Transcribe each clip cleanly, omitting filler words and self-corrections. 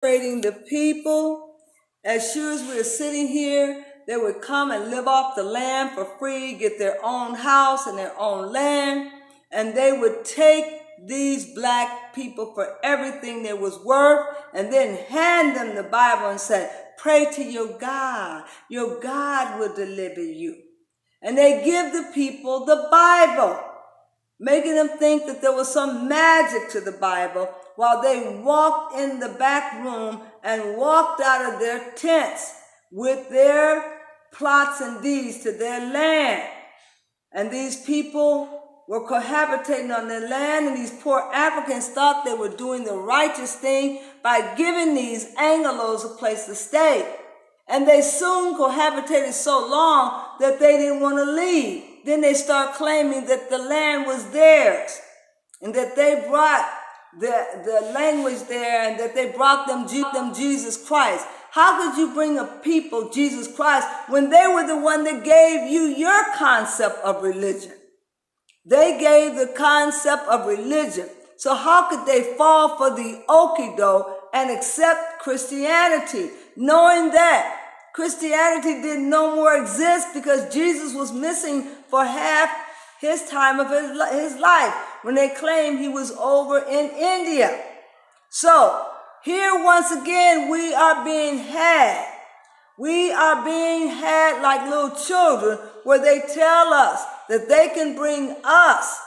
Trading the people. As sure as we're sitting here, they would come and live off the land for free, get their own house and their own land, and they would take these black people for everything they was worth and then hand them the Bible and say, pray to your God. Your God will deliver you. And they give the people the Bible, making them think that there was some magic to the Bible, while they walked in the back room and walked out of their tents with their plots and deeds to their land. And these people were cohabitating on their land, and these poor Africans thought they were doing the righteous thing by giving these Anglos a place to stay. And they soon cohabitated so long that they didn't want to leave. Then they start claiming that the land was theirs and that they brought the language there and that they brought them Jesus Christ. How could you bring a people Jesus Christ when they were the one that gave you your concept of religion? They gave the concept of religion. So how could they fall for the okie-doke and accept Christianity, knowing that Christianity didn't no more exist because Jesus was missing for half his time of his life when they claimed he was over in India? So here once again we are being had. We are being had like little children, where they tell us that they can bring us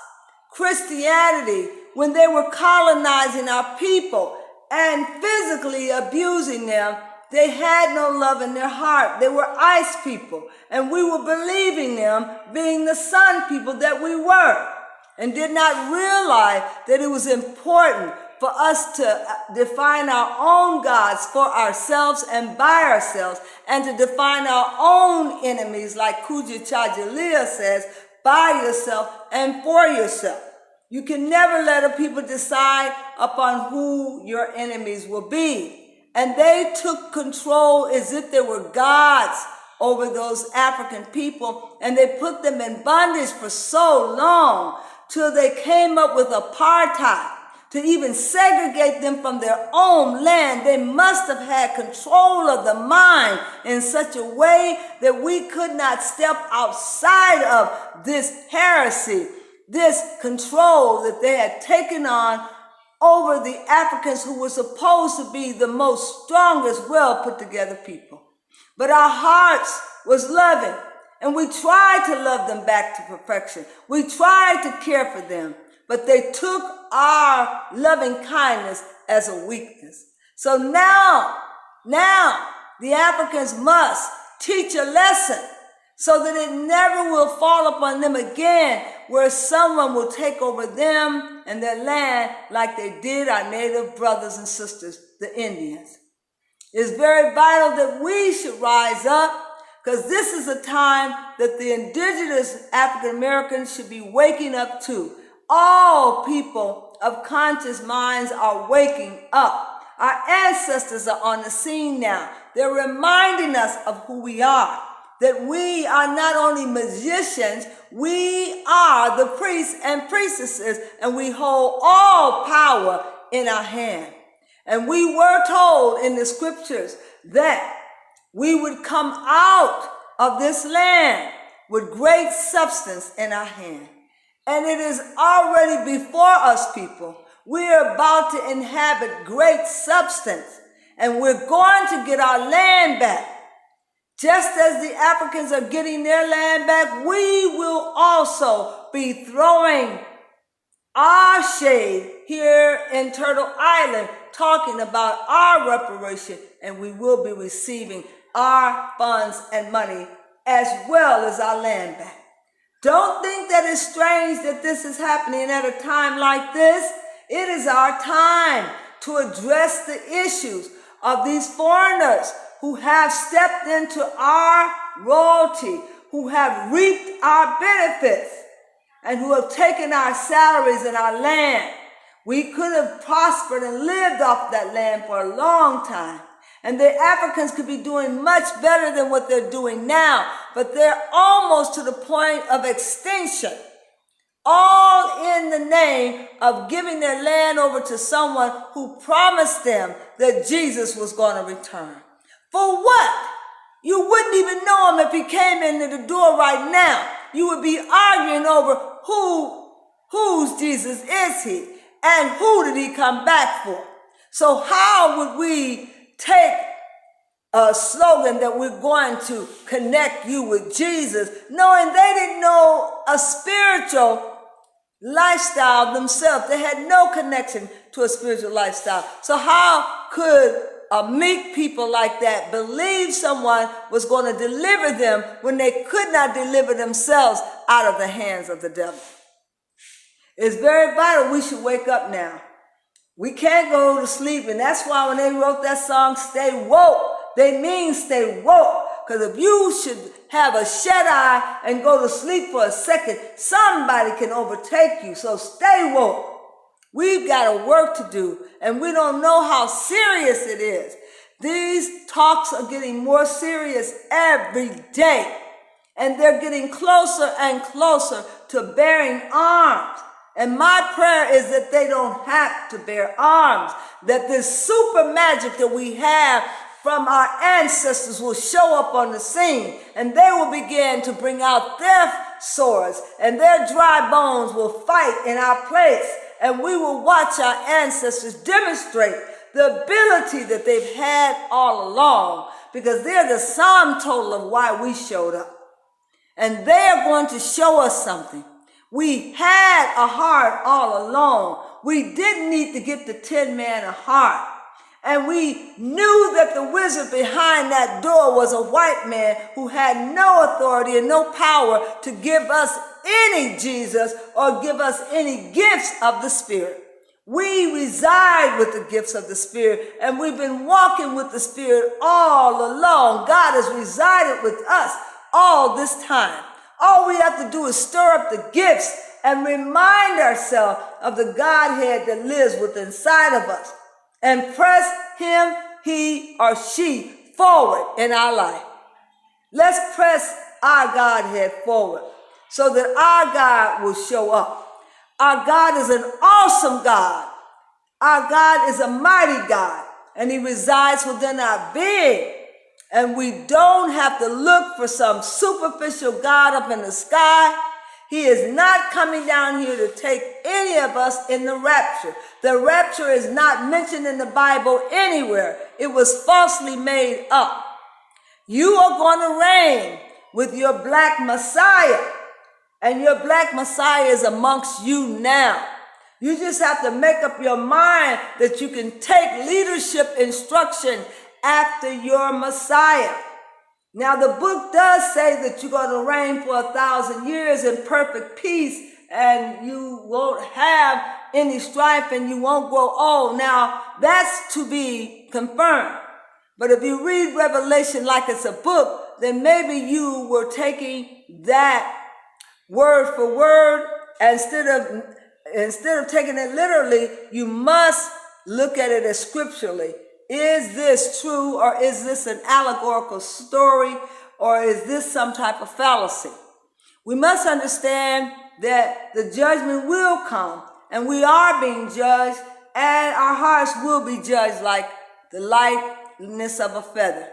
Christianity when they were colonizing our people and physically abusing them. They had no love in their heart. They were ice people, and we were believing them being the sun people that we were, and did not realize that it was important for us to define our own gods for ourselves and by ourselves, and to define our own enemies, like Kuja Chajalila says, by yourself and for yourself. You can never let a people decide upon who your enemies will be. And they took control as if they were gods over those African people, and they put them in bondage for so long till they came up with apartheid to even segregate them from their own land. They must have had control of the mind in such a way that we could not step outside of this heresy, this control that they had taken on over the Africans, who were supposed to be the most strongest, well put together people. But our hearts was loving, and we tried to love them back to perfection. We tried to care for them, but they took our loving kindness as a weakness. So now the Africans must teach a lesson so that it never will fall upon them again, where someone will take over them and their land like they did our native brothers and sisters, the Indians. It's very vital that we should rise up, because this is a time that the indigenous African Americans should be waking up to. All people of conscious minds are waking up. Our ancestors are on the scene now. They're reminding us of who we are, that we are not only magicians, we are the priests and priestesses, and we hold all power in our hand. And we were told in the scriptures that we would come out of this land with great substance in our hand. And it is already before us, people. We are about to inhabit great substance, and we're going to get our land back. Just as the Africans are getting their land back, we will also be throwing our shade here in Turtle Island, talking about our reparation, and we will be receiving our funds and money as well as our land back. Don't think that it's strange that this is happening at a time like this. It is our time to address the issues of these foreigners who have stepped into our royalty, who have reaped our benefits, and who have taken our salaries and our land. We could have prospered and lived off that land for a long time. And the Africans could be doing much better than what they're doing now, but they're almost to the point of extinction. all in the name of giving their land over to someone who promised them that Jesus was going to return. For what? You wouldn't even know him if he came into the door right now. You would be arguing over whose Jesus is he and who did he come back for. So how would we take a slogan that we're going to connect you with Jesus, knowing they didn't know a spiritual lifestyle themselves? They had no connection to a spiritual lifestyle. So how could meek people like that believe someone was going to deliver them when they could not deliver themselves out of the hands of the devil? It's very vital we should wake up now. We can't go to sleep, and that's why when they wrote that song, Stay Woke, they mean stay woke. Because if you should have a shut eye and go to sleep for a second, somebody can overtake you. So stay woke. We've got a work to do, and we don't know how serious it is. These talks are getting more serious every day, and they're getting closer and closer to bearing arms. And my prayer is that they don't have to bear arms, that this super magic that we have from our ancestors will show up on the scene, and they will begin to bring out their swords, and their dry bones will fight in our place. And we will watch our ancestors demonstrate the ability that they've had all along, because they're the sum total of why we showed up. And they are going to show us something. We had a heart all along. We didn't need to get the 10 man a heart. And we knew that the wizard behind that door was a white man who had no authority and no power to give us any Jesus or give us any gifts of the Spirit. We reside with the gifts of the Spirit, and we've been walking with the Spirit all along. God has resided with us all this time. All we have to do is stir up the gifts and remind ourselves of the Godhead that lives within inside of us, and press him, he, or she forward in our life. Let's press our Godhead forward so that our God will show up. Our God is an awesome God. Our God is a mighty God, and he resides within our being. And we don't have to look for some superficial God up in the sky. He is not coming down here to take any of us in the rapture. The rapture is not mentioned in the Bible anywhere. It was falsely made up. You are going to reign with your black Messiah, and your black Messiah is amongst you now. You just have to make up your mind that you can take leadership instruction after your Messiah. Now, the book does say that you're going to reign for 1,000 years in perfect peace, and you won't have any strife and you won't grow old. Now, that's to be confirmed. But if you read Revelation like it's a book, then maybe you were taking that word for word. Instead of taking it literally, you must look at it as scripturally. Is this true, or is this an allegorical story, or is this some type of fallacy? We must understand that the judgment will come, and we are being judged, and our hearts will be judged like the lightness of a feather.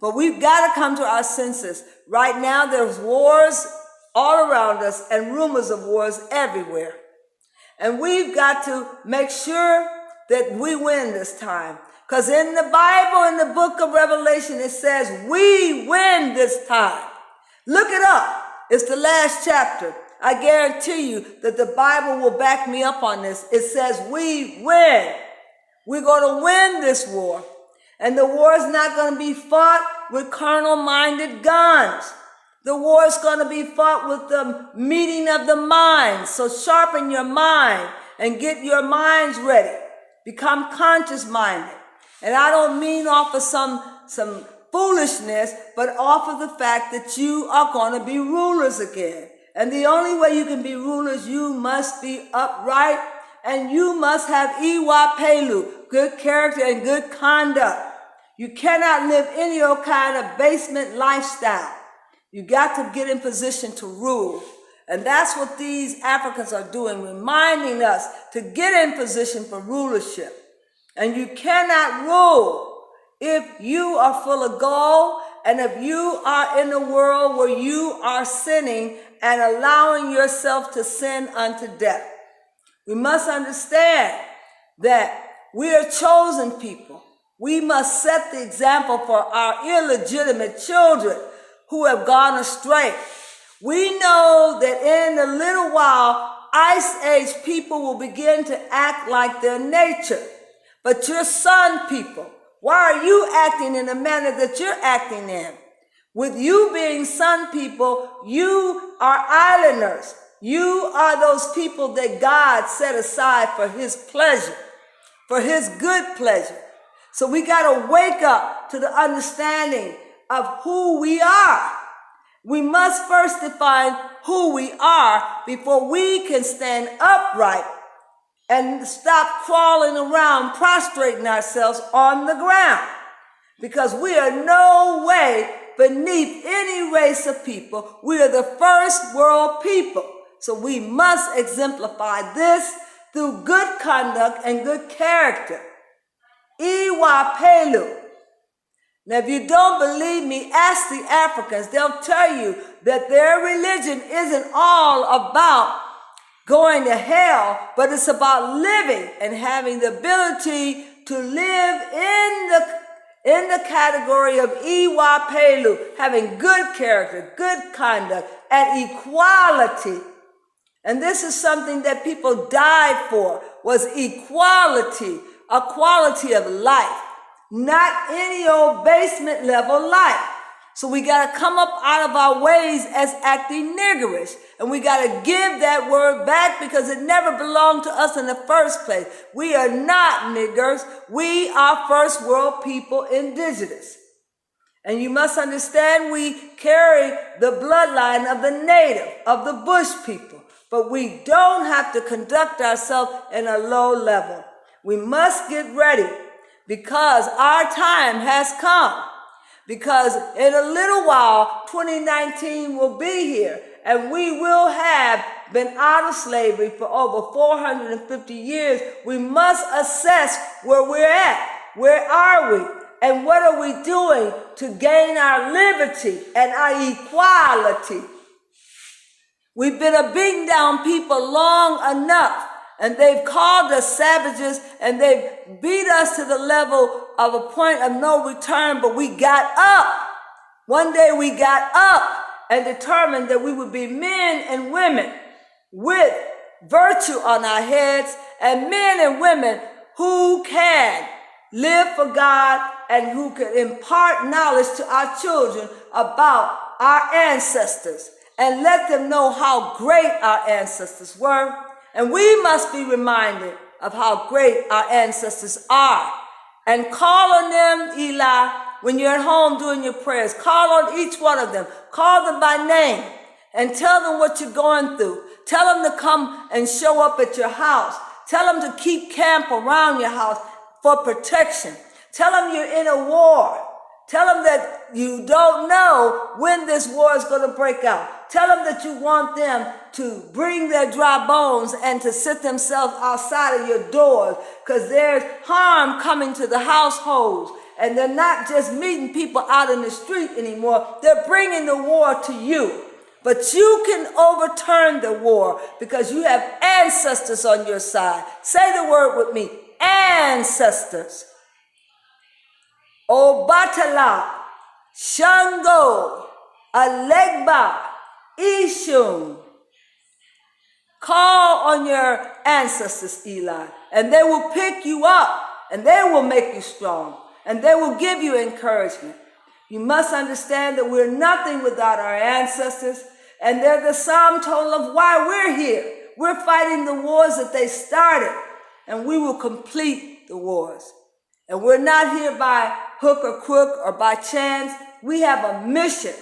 But we've got to come to our senses. Right now, there's wars all around us and rumors of wars everywhere. And we've got to make sure that we win this time. Because in the Bible, in the book of Revelation, it says, we win this time. Look it up. It's the last chapter. I guarantee you that the Bible will back me up on this. It says, we win. We're going to win this war. And the war is not going to be fought with carnal-minded guns. The war is going to be fought with the meeting of the minds. So sharpen your mind and get your minds ready. Become conscious-minded. And I don't mean off of some foolishness, but off of the fact that you are going to be rulers again. And the only way you can be rulers, you must be upright, and you must have Iwa Pelu, good character and good conduct. You cannot live any old kind of basement lifestyle. You got to get in position to rule. And that's what these Africans are doing, reminding us to get in position for rulership. And you cannot rule if you are full of gall and if you are in a world where you are sinning and allowing yourself to sin unto death. We must understand that we are chosen people. We must set the example for our illegitimate children who have gone astray. We know that in a little while, Ice Age people will begin to act like their nature. But you're sun people. Why are you acting in the manner that you're acting in? With you being sun people, you are islanders. You are those people that God set aside for his pleasure, for his good pleasure. So we got to wake up to the understanding of who we are. We must first define who we are before we can stand upright and stop crawling around, prostrating ourselves on the ground. Because we are no way beneath any race of people. We are the first world people. So we must exemplify this through good conduct and good character. Iwa Pelu. Now, if you don't believe me, ask the Africans. They'll tell you that their religion isn't all about going to hell, but it's about living and having the ability to live in the category of Iwa Pelu, having good character, good conduct, and equality. And this is something that people died for, was equality, a quality of life, not any old basement level life. So we got to come up out of our ways as acting niggerish. And we got to give that word back because it never belonged to us in the first place. We are not niggers. We are first world people, indigenous. And you must understand we carry the bloodline of the native, of the bush people. But we don't have to conduct ourselves in a low level. We must get ready because our time has come. Because in a little while, 2019 will be here, and we will have been out of slavery for over 450 years. We must assess where we're at. Where are we? And what are we doing to gain our liberty and our equality? We've been a beaten down people long enough. And they've called us savages, and they've beat us to the level of a point of no return, but we got up. One day we got up and determined that we would be men and women with virtue on our heads, and men and women who can live for God and who can impart knowledge to our children about our ancestors and let them know how great our ancestors were. And we must be reminded of how great our ancestors are. And call on them, Eli, when you're at home doing your prayers. Call on each one of them. Call them by name and tell them what you're going through. Tell them to come and show up at your house. Tell them to keep camp around your house for protection. Tell them you're in a war. Tell them that you don't know when this war is going to break out. Tell them that you want them to bring their dry bones and to sit themselves outside of your doors, because there's harm coming to the households. And they're not just meeting people out in the street anymore. They're bringing the war to you. But you can overturn the war because you have ancestors on your side. Say the word with me, ancestors. Obatala, Shango, Alegba, Ishun. Call on your ancestors, Eli, and they will pick you up, and they will make you strong, and they will give you encouragement. You must understand that we're nothing without our ancestors, and they're the sum total of why we're here. We're fighting the wars that they started, and we will complete the wars. And we're not here by hook or crook or by chance. We have a mission.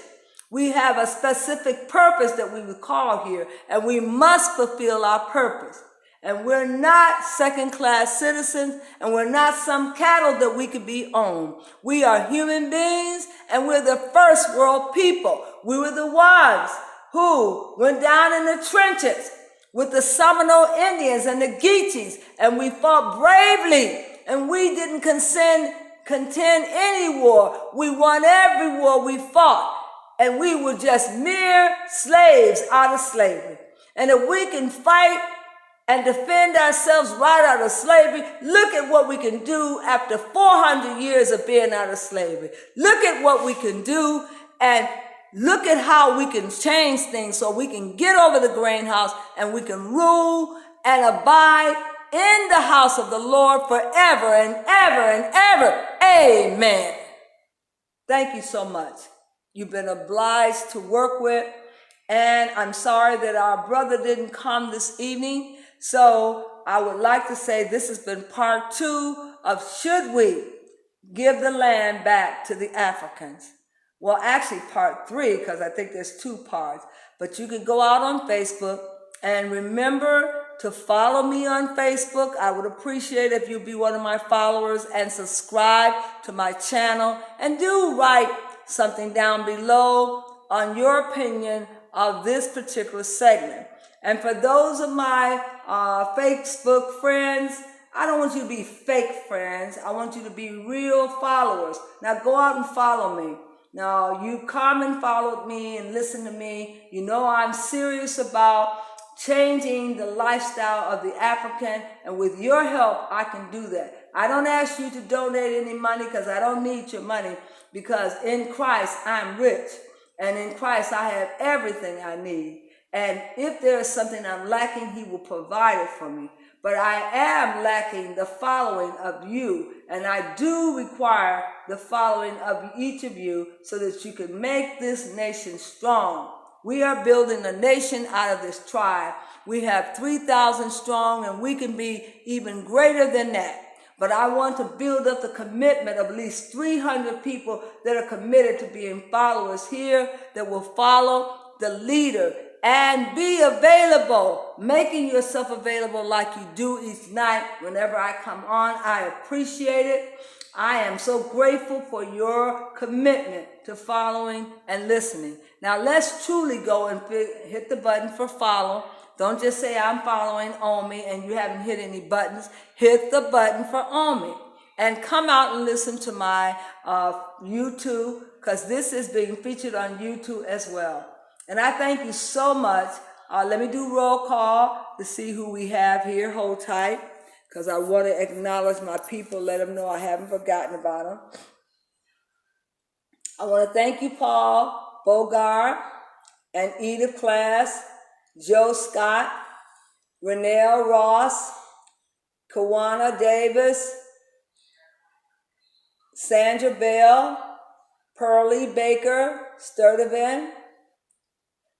We have a specific purpose that we would call here, and we must fulfill our purpose. And we're not second-class citizens, and we're not some cattle that we could be owned. We are human beings, and we're the first world people. We were the ones who went down in the trenches with the Seminole Indians and the Geechees, and we fought bravely, and we didn't contend any war. We won every war we fought, and we were just mere slaves out of slavery. And if we can fight and defend ourselves right out of slavery, look at what we can do after 400 years of being out of slavery. Look at what we can do, and look at how we can change things so we can get over the grain house and we can rule and abide in the house of the Lord forever and ever and ever. Amen. Thank you so much. You've been obliged to work with, and I'm sorry that our brother didn't come this evening. So I would like to say this has been part 2 of Should We Give the Land Back to the Africans? Well, actually part 3, because I think there's 2 parts. But you can go out on Facebook, and remember to follow me on Facebook. I would appreciate if you'd be one of my followers and subscribe to my channel, and do write something down below on your opinion of this particular segment. And for those of my Facebook friends, I don't want you to be fake friends. I want you to be real followers. Now go out and follow me. Now you come and follow me and listen to me. You know I'm serious about changing the lifestyle of the African, and with your help, I can do that. I don't ask you to donate any money, because I don't need your money, because in Christ I'm rich, and in Christ I have everything I need. And if there is something I'm lacking, he will provide it for me. But I am lacking the following of you, and I do require the following of each of you so that you can make this nation strong. We are building a nation out of this tribe. We have 3,000 strong, and we can be even greater than that. But I want to build up the commitment of at least 300 people that are committed to being followers here, that will follow the leader and be available, making yourself available like you do each night whenever I come on. I appreciate it. I am so grateful for your commitment to following and listening. Now let's truly go and hit the button for follow. Don't just say I'm following Omi and you haven't hit any buttons. Hit the button for Omi and come out and listen to my YouTube, because this is being featured on YouTube as well. And I thank you so much. Let me do roll call to see who we have here. Hold tight, because I want to acknowledge my people, let them know I haven't forgotten about them. I want to thank you, Paul Bogart and Edith Class, Joe Scott, Renelle Ross, Kawana Davis, Sandra Bell, Pearlie Baker Sturdivant,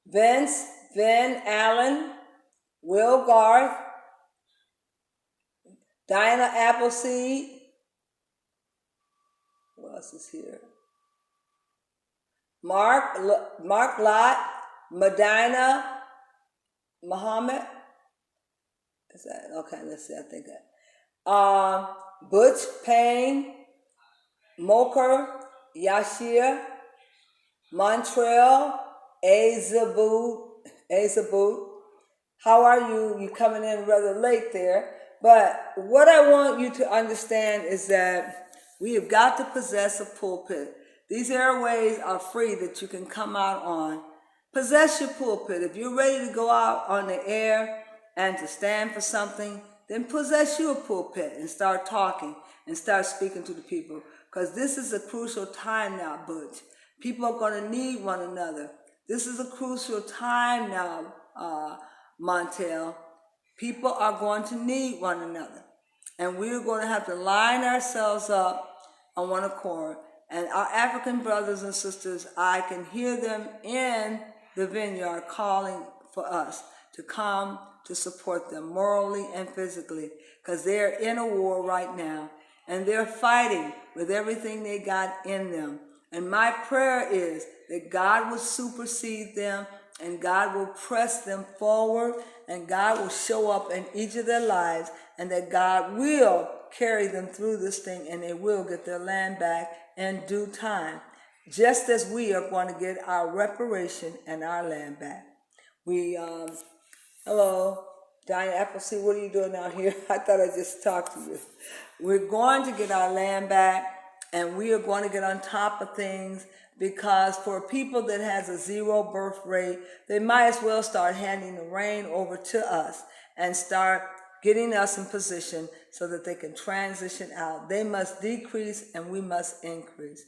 Vince Vin Allen, Will Garth, Diana Appleseed, who else is here? Mark Lott, Medina Muhammad. Is that okay? Let's see. I think that. Butch Payne, Moker Yashir, Montreal Azabut. How are you? You coming in rather late there. But what I want you to understand is that we have got to possess a pulpit. These airways are free that you can come out on. Possess your pulpit. If you're ready to go out on the air and to stand for something, then possess your pulpit and start talking and start speaking to the people. Because this is a crucial time now, Butch. People are going to need one another. This is a crucial time now, Montel. People are going to need one another. And we're going to have to line ourselves up on one accord. And our African brothers and sisters, I can hear them in the vineyard calling for us to come to support them morally and physically, because they're in a war right now, and they're fighting with everything they got in them. And my prayer is that God will supersede them, and God will press them forward, and God will show up in each of their lives, and that God will carry them through this thing, and they will get their land back in due time. just as we are going to get our reparation and our land back. We, hello, Diana Appleseed, what are you doing out here? I thought I just talked to you. We're going to get our land back, and we are going to get on top of things, because for people that has a zero birth rate, they might as well start handing the reign over to us and start getting us in position so that they can transition out. They must decrease and we must increase.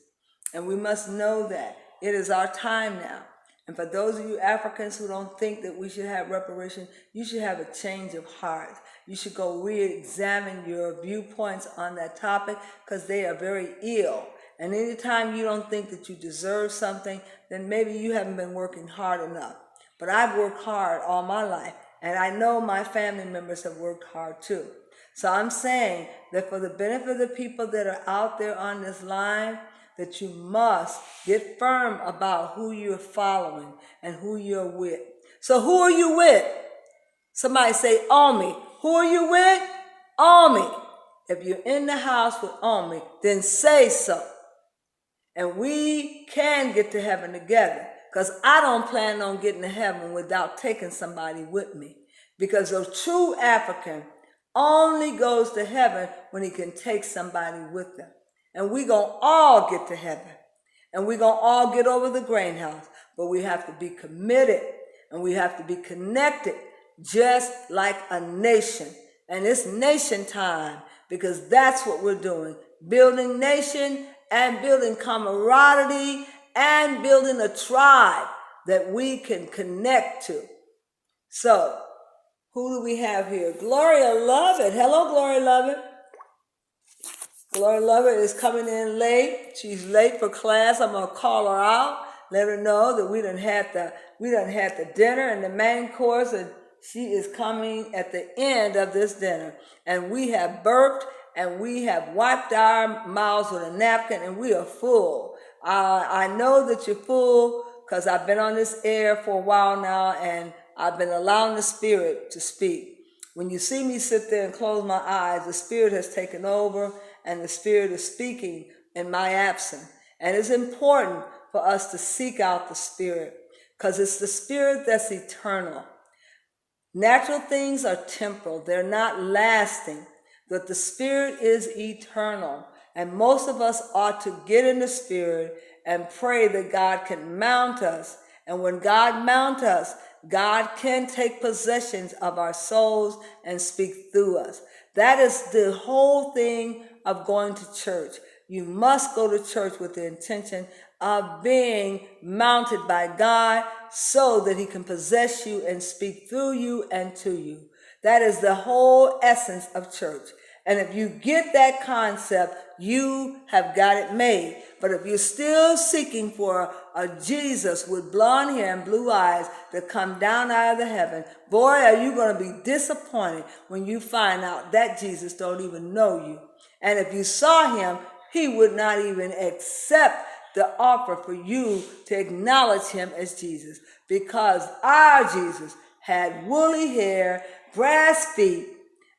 And we must know that it is our time now. And for those of you Africans who don't think that we should have reparation, you should have a change of heart. You should go re-examine your viewpoints on that topic, because they are very ill. And anytime you don't think that you deserve something, then maybe you haven't been working hard enough. But I've worked hard all my life, and I know my family members have worked hard too. So I'm saying that for the benefit of the people that are out there on this line, that you must get firm about who you're following and who you're with. So who are you with? Somebody say, Omi. Who are you with? Omi. If you're in the house with Omi, then say so. And we can get to heaven together, because I don't plan on getting to heaven without taking somebody with me. Because a true African only goes to heaven when he can take somebody with them. And we gonna all get to heaven. And we gonna all get over the grain house. But we have to be committed, and we have to be connected, just like a nation. And it's nation time, because that's what we're doing. Building nation and building camaraderie and building a tribe that we can connect to. So, who do we have here? Gloria Lovett. Hello, Gloria Lovett. Gloria Lovett is coming in late. She's late for class. I'm gonna call her out, let her know that we done had the dinner and the main course, and she is coming at the end of this dinner. And we have burped and we have wiped our mouths with a napkin, and we are full. I know that you're full, because I've been on this air for a while now, and I've been allowing the Spirit to speak. When you see me sit there and close my eyes, the Spirit has taken over, and the Spirit is speaking in my absence. And it's important for us to seek out the Spirit, because it's the Spirit that's eternal. Natural things are temporal. They're not lasting. But the Spirit is eternal. And most of us ought to get in the Spirit and pray that God can mount us. And when God mounts us, God can take possessions of our souls and speak through us. That is the whole thing of going to church. You must go to church with the intention of being mounted by God, so that he can possess you and speak through you and to you. That is the whole essence of church. And if you get that concept, you have got it made. But if you're still seeking for a Jesus with blonde hair and blue eyes to come down out of the heaven, boy, are you going to be disappointed when you find out that Jesus don't even know you. And if you saw him, he would not even accept the offer for you to acknowledge him as Jesus, because our Jesus had woolly hair, brass feet,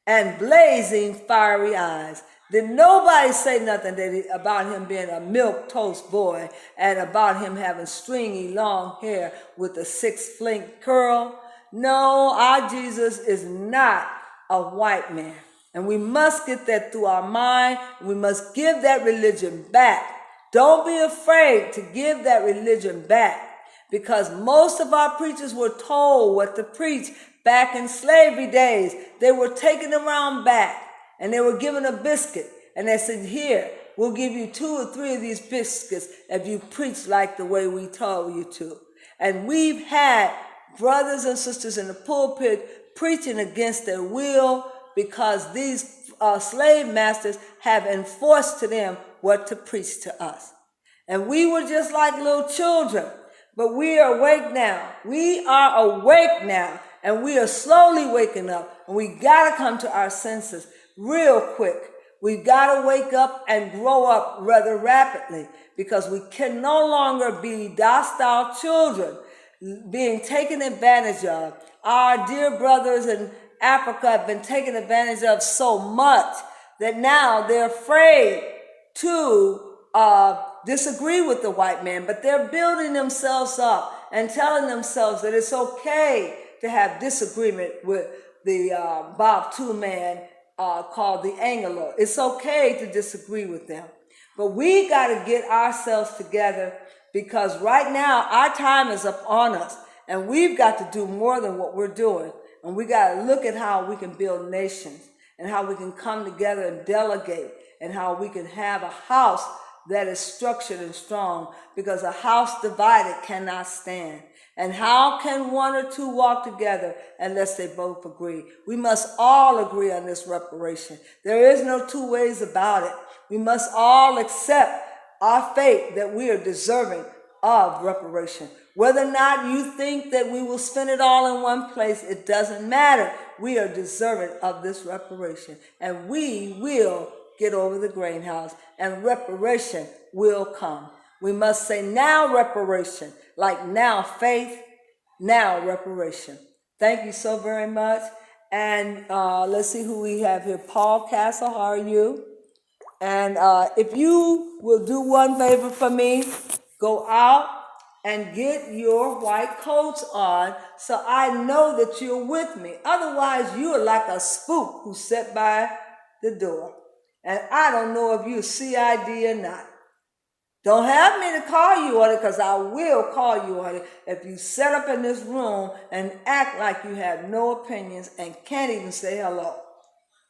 and blazing fiery eyes. Did nobody say nothing about him being a milk toast boy and about him having stringy long hair with a 6-flake curl? No, our Jesus is not a white man. And we must get that through our mind. We must give that religion back. Don't be afraid to give that religion back, because most of our preachers were told what to preach back in slavery days. They were taken around back, and they were given a biscuit, and they said, here, we'll give you 2 or 3 of these biscuits if you preach like the way we told you to. And we've had brothers and sisters in the pulpit preaching against their will, because these slave masters have enforced to them what to preach to us. And we were just like little children, but we are awake now. We are awake now, and we are slowly waking up, and we got to come to our senses real quick. We've got to wake up and grow up rather rapidly, because we can no longer be docile children being taken advantage of. Our dear brothers in Africa have been taken advantage of so much that now they're afraid to disagree with the white man, but they're building themselves up and telling themselves that it's okay to have disagreement with the Bob man called the Anglo. It's okay to disagree with them. But we got to get ourselves together, because right now our time is up on us, and we've got to do more than what we're doing. And we got to look at how we can build nations, and how we can come together and delegate, and how we can have a house that is structured and strong, because a house divided cannot stand. And how can one or two walk together unless they both agree? We must all agree on this reparation. There is no two ways about it. We must all accept our fate, that we are deserving of reparation. Whether or not you think that we will spend it all in one place, it doesn't matter. We are deserving of this reparation, and we will get over the grain house, and reparation will come. We must say now reparation, like now faith, now reparation. Thank you so very much. And let's see who we have here. Paul Castle, how are you? And if you will do one favor for me, go out and get your white coats on, so I know that you're with me. Otherwise, you are like a spook who sat by the door. And I don't know if you're CID or not. Don't have me to call you on it, because I will call you on it if you set up in this room and act like you have no opinions and can't even say hello.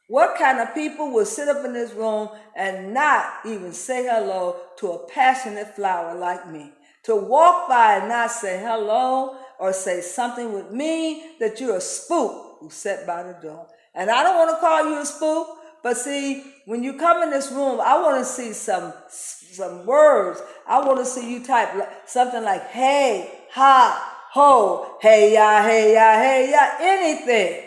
What kind of people will sit up in this room and not even say hello to a passionate flower like me? To walk by and not say hello or say something with me, that you're a spook who sat by the door. And I don't want to call you a spook, but see, when you come in this room, I want to see some words. I want to see you type something like hey, ha, ho, hey, ya, anything.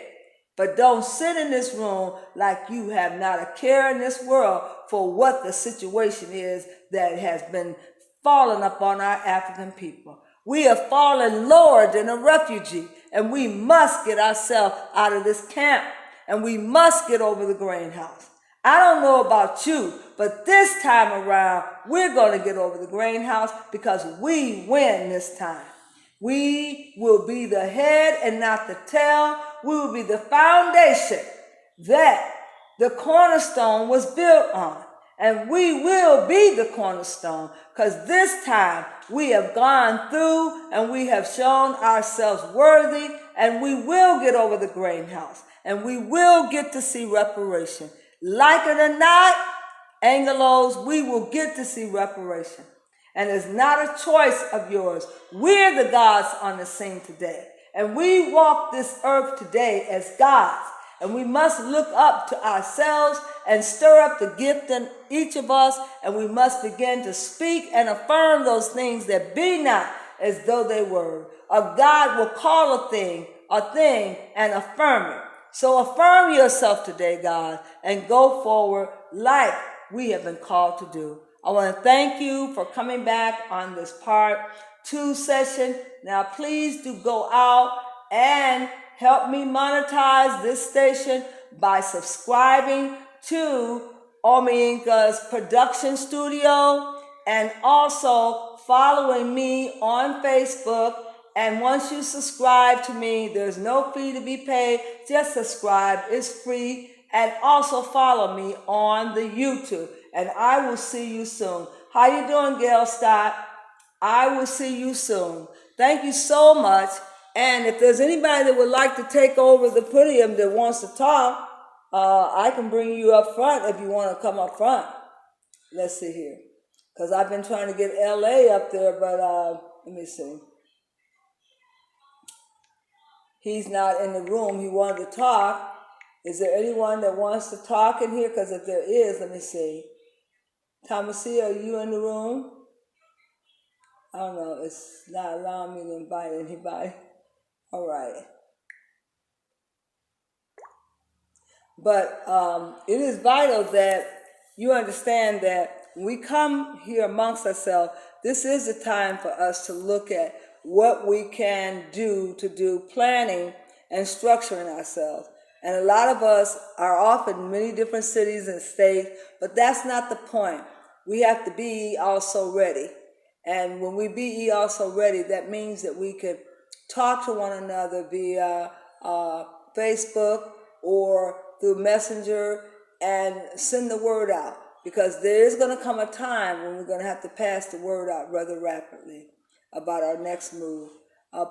But don't sit in this room like you have not a care in this world for what the situation is that has been falling upon our African people. We have fallen lower than a refugee, and we must get ourselves out of this camp, and we must get over the grain house. I don't know about you, but this time around, we're going to get over the grain house, because we win this time. We will be the head and not the tail. We will be the foundation that the cornerstone was built on. And we will be the cornerstone, because this time we have gone through and we have shown ourselves worthy, and we will get over the grain house, and we will get to see reparation. Like it or not, Anglos, we will get to see reparation. And it's not a choice of yours. We're the gods on the scene today. And we walk this earth today as gods. And we must look up to ourselves and stir up the gift in each of us. And we must begin to speak and affirm those things that be not as though they were. A God will call a thing, and affirm it. So affirm yourself today, God, and go forward like we have been called to do. I want to thank you for coming back on this part 2 session. Now, please do go out and help me monetize this station by subscribing to Omi Inca's production studio, and also following me on Facebook. And once you subscribe to me, there's no fee to be paid. Just subscribe. It's free. And also follow me on the YouTube. And I will see you soon. How you doing, Gail Scott? I will see you soon. Thank you so much. And if there's anybody that would like to take over the podium that wants to talk, I can bring you up front if you want to come up front. Let's see here. Because I've been trying to get LA up there, but let me see. He's not in the room. He wanted to talk. Is there anyone that wants to talk in here? Because if there is, let me see. Thomasia, are you in the room? I don't know. It's not allowing me to invite anybody. All right. But it is vital that you understand that when we come here amongst ourselves, this is a time for us to look at what we can do to do planning and structuring ourselves. And a lot of us are off in many different cities and states, but that's not the point. we have to be also ready. And when we be ye also ready, that means that we can talk to one another via Facebook or through Messenger and send the word out. Because there is going to come a time when we're going to have to pass the word out rather rapidly about our next move.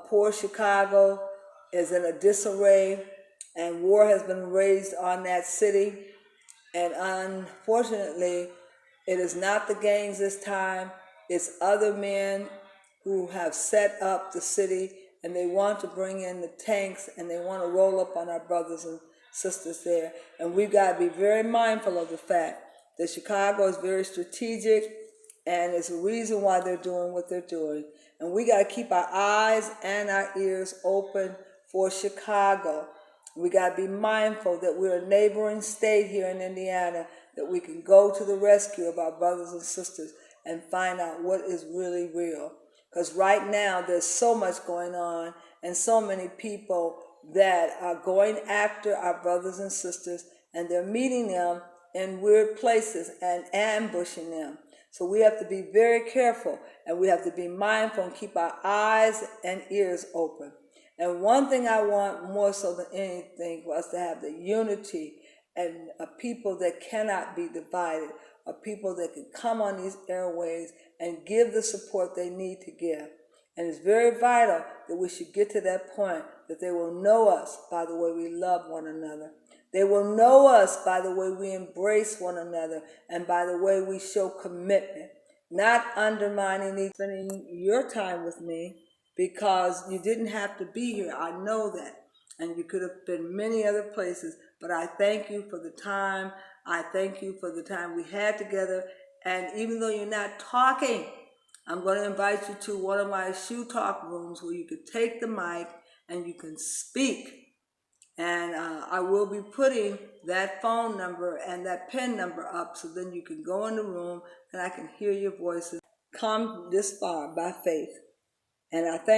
Poor Chicago is in a disarray, and war has been raised on that city. And unfortunately, it is not the gangs this time. It's other men who have set up the city, and they want to bring in the tanks, and they want to roll up on our brothers and sisters there. And we've got to be very mindful of the fact that Chicago is very strategic, and it's a reason why they're doing what they're doing. And we got to keep our eyes and our ears open for Chicago. We got to be mindful that we're a neighboring state here in Indiana, that we can go to the rescue of our brothers and sisters and find out what is really real. Because right now there's so much going on, and so many people that are going after our brothers and sisters, and they're meeting them in weird places and ambushing them. So we have to be very careful, and we have to be mindful and keep our eyes and ears open. And one thing I want more so than anything for us to have the unity and a people that cannot be divided, a people that can come on these airways and give the support they need to give. And it's very vital that we should get to that point that they will know us by the way we love one another. They will know us by the way we embrace one another and by the way we show commitment, not undermining, spending your time with me, because you didn't have to be here. I know that. And you could have been many other places. But I thank you for the time. I thank you for the time we had together. And even though you're not talking, I'm going to invite you to one of my shoe talk rooms where you can take the mic and you can speak. And I will be putting that phone number and that PIN number up, so then you can go in the room and I can hear your voices. Come this far by faith. And I thank